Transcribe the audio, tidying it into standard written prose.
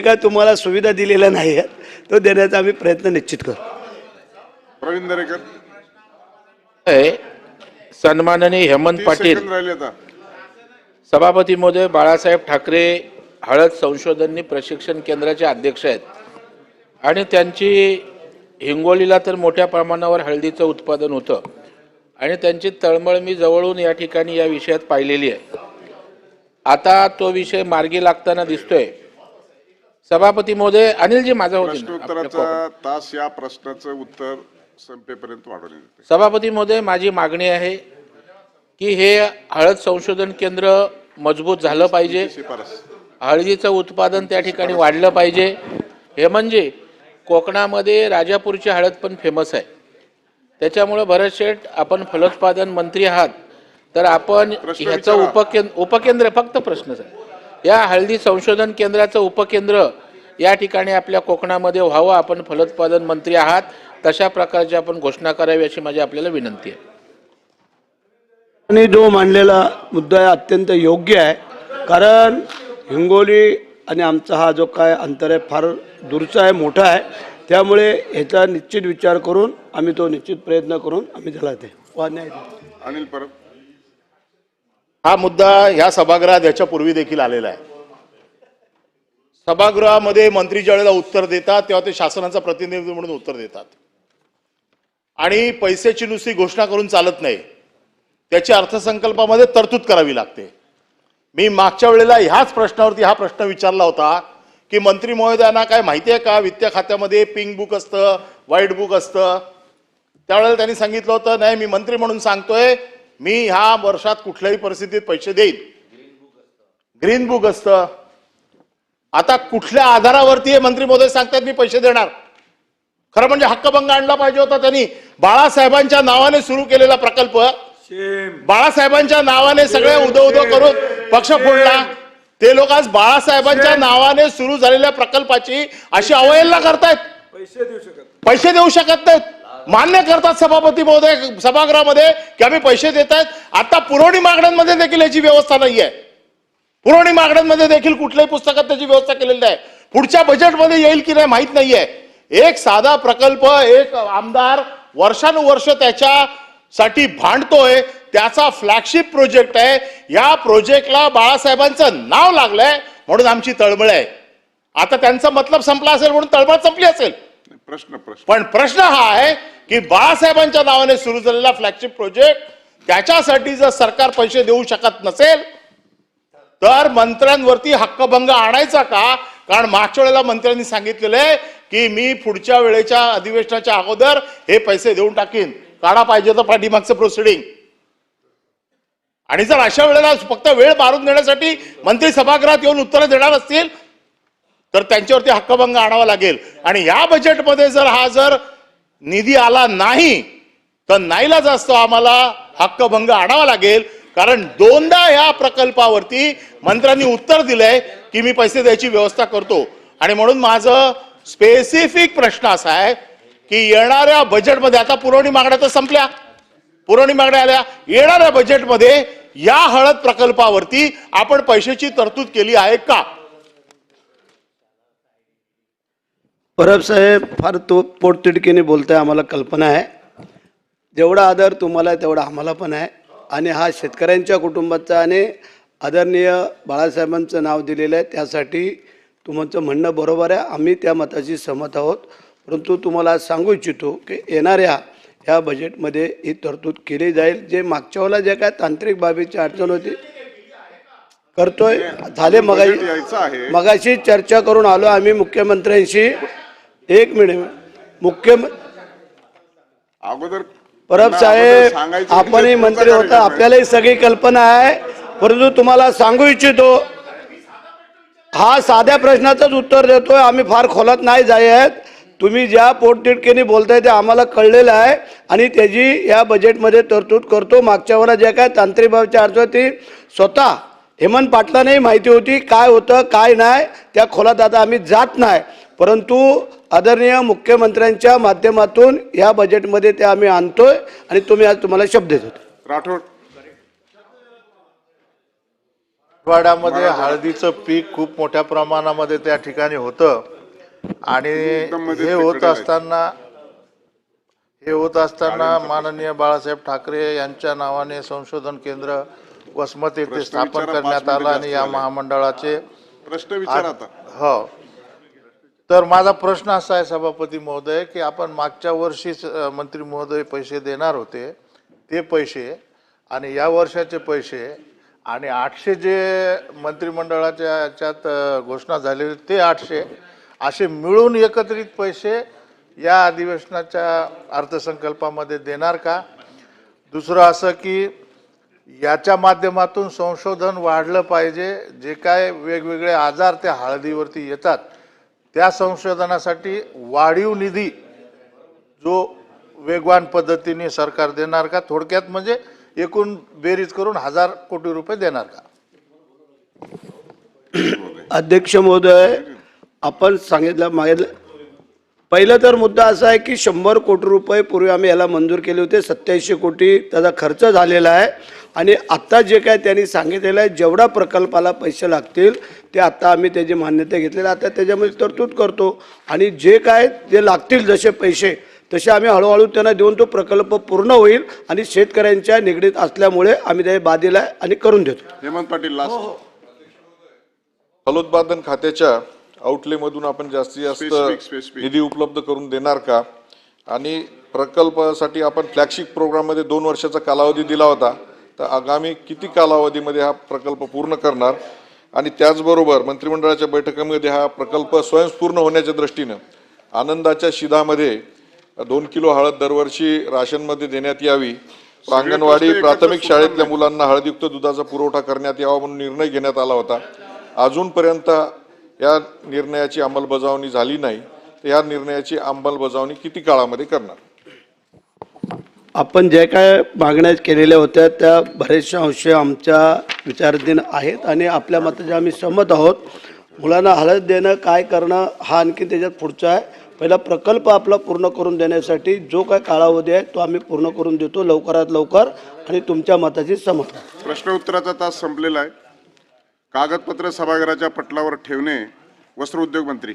काय तुम्हाला सुविधा दिलेल्या नाही आहेत तो देण्याचा आम्ही प्रयत्न निश्चित करू. प्रवीण दरेकर सन्माननीय हेमंत 30 पाटील सेकंद राहिले आता. सभापती महोदय, बाळासाहेब ठाकरे हळद संशोधन प्रशिक्षण केंद्राचे अध्यक्ष आहेत आणि त्यांची हिंगोलीला तर मोठ्या प्रमाणावर हळदीचं उत्पादन होतं आणि त्यांची तळमळ मी जवळून या ठिकाणी या विषयात पाहिलेली आहे. आता तो विषय मार्गी लागताना दिसतोय. सभापती महोदय, अनिलजी माझा होते प्रश्नोत्तराचा तास या प्रश्नाचं उत्तर संपेपर्यंत वाढवले जाते. सभापती महोदय, माझी मागणी आहे की हे हळद संशोधन केंद्र मजबूत झालं पाहिजे, शिफारस हळदीचं उत्पादन त्या ठिकाणी वाढलं पाहिजे. हे म्हणजे कोकणामध्ये राजापूरची हळद पण फेमस आहे. त्याच्यामुळे भरत शेठ, आपण फलोत्पादन मंत्री आहात तर आपण ह्याचं उपकेंद्र फक्त प्रश्नच आहे, या हळदी संशोधन केंद्राचं उपकेंद्र या ठिकाणी आपल्या कोकणामध्ये व्हावं. आपण फलोत्पादन मंत्री आहात, तशा प्रकारची आपण घोषणा करावी अशी माझी आपल्याला विनंती आहे. आणि जो मांडलेला मुद्दा आहे अत्यंत योग्य आहे, कारण हिंगोली आणि आमचा हा जो काय अंतर आहे फार दूरचा आहे, मोठा आहे. त्यामुळे ह्याचा निश्चित विचार करून आम्ही तो निश्चित प्रयत्न करून आम्ही त्याला ते अनिल परब. हा मुद्दा ह्या सभागृहात याच्यापूर्वी देखील आलेला आहे. सभागृहामध्ये मंत्री ज्यावेळेला उत्तर देतात तेव्हा ते शासनाचा प्रतिनिधी म्हणून उत्तर देतात आणि पैशाची नुसती घोषणा करून चालत नाही, त्याची अर्थसंकल्पामध्ये तरतूद करावी लागते. मी मागच्या वेळेला ह्याच प्रश्नावरती हा प्रश्न विचारला होता की मंत्री महोदयांना काय माहिती आहे का, वित्त खात्यामध्ये पिंक बुक असतं, व्हाईट बुक असतं. त्यावेळेला त्यांनी सांगितलं होतं, नाही मी मंत्री म्हणून सांगतोय, मी ह्या वर्षात कुठल्याही परिस्थितीत पैसे देईन. ग्रीन बुक असतं. आता कुठल्या आधारावरती हे मंत्री महोदय सांगतात मी पैसे देणार? खरं म्हणजे हक्कभंग आणला पाहिजे होता त्यांनी. बाळासाहेबांच्या नावाने सुरू केलेला प्रकल्प, बाळासाहेबांच्या नावाने सगळे उदो करून पक्ष फोडला. ते लोक आज बाळासाहेबांच्या नावाने सुरू झालेल्या प्रकल्पाची अशी अवहेलना करतायत. पैसे देऊ शकत नाहीत. मान्य करतात सभापती महोदय सभागृहामध्ये की आम्ही पैसे देत आहेत. आता पुरवणी मागण्यांमध्ये देखील याची व्यवस्था नाहीये. पुरवणी मागण्यांमध्ये देखील कुठल्याही पुस्तकात त्याची व्यवस्था केलेली नाही. पुढच्या बजेटमध्ये येईल की नाही माहित नाहीये. एक साधा प्रकल्प एक आमदार वर्षानुवर्ष त्याच्यासाठी भांडतोय, त्याचा फ्लॅगशिप प्रोजेक्ट आहे. या प्रोजेक्टला बाळासाहेबांचं नाव लागलंय म्हणून आमची तळमळ आहे. आता त्यांचा मतलब संपला असेल म्हणून तळमळ संपली असेल. पण प्रश्न हा आहे की बाळासाहेबांच्या नावाने सुरू झालेला फ्लॅगशिप प्रोजेक्ट त्याच्यासाठी जर सरकार पैसे देऊ शकत नसेल तर मंत्र्यांवरती हक्कभंग आणायचा का? कारण मागच्या वेळेला मंत्र्यांनी सांगितलेलं आहे की मी पुढच्या वेळेच्या अधिवेशनाच्या अगोदर हे पैसे देऊन टाकीन, काढा पाहिजे तर पाठीमागचं प्रोसिडिंग. आणि जर अशा वेळेला फक्त वेळ मारून देण्यासाठी मंत्री सभागृहात येऊन उत्तरं देणार असतील तर त्यांच्यावरती हक्कभंग आणावा लागेल. आणि या बजेटमध्ये जर निधी आला नाही तर नाईलाज असतो आम्हाला हक्कभंग आणावा लागेल. कारण दोनदा या प्रकल्पावरती मंत्र्यांनी उत्तर दिलंय की मी पैसे द्यायची व्यवस्था करतो. आणि म्हणून माझं स्पेसिफिक प्रश्न असा आहे की येणाऱ्या बजेटमध्ये, आता पुरवणी मागण्या तर संपल्या, पुरवणी मागण्या आल्या, येणाऱ्या बजेटमध्ये या हळद प्रकल्पावरती आपण पैशाची तरतूद केली आहे का? परब साहेब फार तो पोटतिडकीने बोलताय, आम्हाला कल्पना आहे. जेवढा आदर तुम्हाला आहे तेवढा आम्हाला पण आहे. आणि हा शेतकऱ्यांच्या कुटुंबाचा आणि आदरणीय बाळासाहेबांचं नाव दिलेलं आहे, त्यासाठी तुमचं म्हणणं बरोबर आहे, आम्ही त्या मताशी सहमत आहोत. परंतु तुम्हाला सांगू इच्छितो की येणाऱ्या ह्या बजेटमध्ये ही तरतूद केली जाईल. जे मागच्या वेळेला जे काय तांत्रिक बाबीची अडचण होती करतोय झाले, मगाशी चर्चा करून आलो आम्ही मुख्यमंत्र्यांशी. एक मिनिट, अगोदर परब साहेब आपणही मंत्री होता, आपल्यालाही सगळी कल्पना आहे. परंतु तुम्हाला सांगू इच्छितो, हा साध्या प्रश्नाचंच उत्तर देतोय, आम्ही फार खोलात नाही जायत. तुम्ही ज्या पोटतिडकीने बोलताय ते आम्हाला कळलेलं आहे आणि त्याची या बजेटमध्ये तरतूद करतो. मागच्या वेळेला जे काय तांत्रिक बाबीची अडचण होती स्वतः हेमंत पाटलांनाही माहिती होती काय होतं काय नाही, त्या खोलात आता आम्ही जात नाही. परंतु आदरणीय मुख्यमंत्र्यांच्या माध्यमातून या बजेटमध्ये ते आम्ही आणतोय आणि तुम्ही आज तुम्हाला शब्द देतो. राठोड. वाड्यामध्ये हळदीचं पीक खूप मोठ्या प्रमाणामध्ये त्या ठिकाणी होतं आणि मध्ये हे ते होत कडे आहे. असताना माननीय बाळासाहेब ठाकरे यांच्या नावाने संशोधन केंद्र वसमत येथे प्रश्न स्थापन विचारा, करण्यात 5 मिनिटं आलं आणि या जास्त झाले. महामंडळाचे प्रश्न विचारा आता. हो. तर माझा प्रश्न असा आहे सभापती महोदय की आपण मागच्या वर्षीच मंत्री महोदय पैसे देणार होते, ते पैसे आणि या वर्षाचे पैसे आणि 800 जे मंत्रिमंडळाच्या याच्यात घोषणा झालेली ते 800 असे मिळून एकत्रित पैसे या अधिवेशनाच्या अर्थसंकल्पामध्ये देणार का? दुसरं असं की याच्या माध्यमातून संशोधन वाढलं पाहिजे. जे काय वेगवेगळे आजार त्या हळदीवरती येतात त्या संशोधनासाठी वाढीव निधी जो वेगवान पद्धतीने सरकार देणार का? थोडक्यात म्हणजे एकूण बेरीज करून 1000 कोटी रुपये देणार का? अध्यक्ष महोदय, आपण सांगितलं मागितलं पहिलं तर मुद्दा असा आहे की 100 कोटी रुपये पूर्वी आम्ही याला मंजूर केले होते. 87 कोटी त्याचा खर्च झालेला आहे आणि आत्ता जे काय त्यांनी सांगितलेलं आहे जेवढा प्रकल्पाला पैसे लागतील ते आत्ता आम्ही त्याची मान्यता घेतलेली आता त्याच्यामध्ये तरतूद करतो आणि जे काय जे लागतील जसे पैसे तसे आम्ही हळूहळू त्यांना देऊन तो प्रकल्प पूर्ण होईल आणि शेतकऱ्यांच्या निगडीत असल्यामुळे आम्ही ते बादीला आणि करून देतो. हेमंत पाटील लास्ट. फलोत्पादन खात्याच्या आउटलेमधून आपण जास्तीत Specific. जास्त निधी उपलब्ध करून देणार का? आणि प्रकल्पासाठी आपण फ्लॅगशिप प्रोग्राममध्ये 2 वर्षाचा कालावधी दिला होता, तर आगामी किती कालावधीमध्ये हा प्रकल्प पूर्ण करणार? आणि त्याचबरोबर मंत्रिमंडळाच्या बैठकीमध्ये हा प्रकल्प स्वयंपूर्ण होण्याच्या दृष्टीनं आनंदाच्या शिधामध्ये 2 किलो हळद दरवर्षी राशनमध्ये देण्यात यावी, अंगणवाडी प्राथमिक शाळेतल्या मुलांना हळदयुक्त दुधाचा पुरवठा करण्यात यावा म्हणून निर्णय घेण्यात आला होता. अजूनपर्यंत या निर्णयाची अंमलबजावणी झाली नाही, तर या निर्णयाची अंमलबजावणी किती काळामध्ये करणार? आपण जे काय मागण्या केलेल्या होत्या त्या बरेचशा अंश आमच्या विचाराधीन आहेत आणि आपल्या मताचे आम्ही सहमत आहोत. मुलांना हळद देणं काय करणं हा आणखी त्याच्यात पुढचा आहे. पहिला प्रकल्प आपला पूर्ण करून देण्यासाठी जो काय कालावधी आहे तो आम्ही पूर्ण करून देतो लवकरात लवकर आणि तुमच्या मताची सहमत आहे. प्रश्न उत्तराचा तास संपलेला आहे. कागदपत्र सभागृहाच्या पटलावर ठेवणे वस्त्र उद्योग मंत्री.